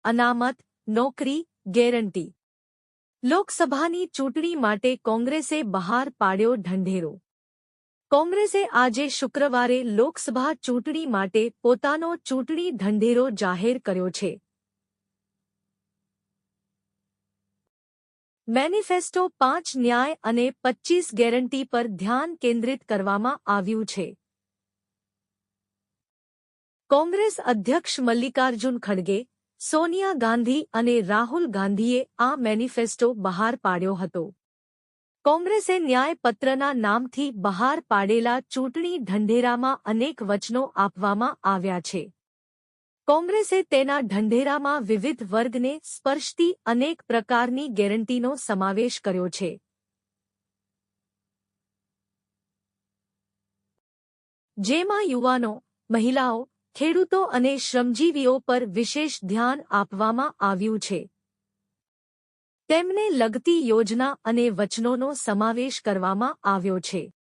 અનામત, નોકરી, ગેરંટી. લોકસભાની ચૂંટણી માટે કોંગ્રેસે બહાર પાડ્યો ઢંઢેરો. કોંગ્રેસે આજે શુક્રવારે લોકસભા ચૂંટણી માટે પોતાનો ચૂંટણી ઢંઢેરો જાહેર કર્યો છે. મેનિફેસ્ટો 5 ન્યાય અને 25 ગેરંટી પર ધ્યાન કેન્દ્રિત કરવામાં આવ્યું છે. કોંગ્રેસ અધ્યક્ષ મલ્લિકાર્જુન ખડગે, સોનિયા ગાંધી અને રાહુલ ગાંધીએ આ મેનિફેસ્ટો બહાર પાડ્યો હતો. કોંગ્રેસે ન્યાયપત્રના નામથી બહાર પાડેલા ચૂંટણી ઢંઢેરામાં અનેક વચનો આપવામાં આવ્યા છે. કોંગ્રેસે તેના ઢંઢેરામાં વિવિધ વર્ગને સ્પર્શતી અનેક પ્રકારની ગેરંટીનો સમાવેશ કર્યો છે. જેમાં યુવાનો, મહિલાઓ, ખેડૂતો અને શ્રમજીવીઓ પર વિશેષ ધ્યાન આપવામાં આવ્યું છે. તેમને લગતી યોજના અને વચનોનો સમાવેશ કરવામાં આવ્યો છે.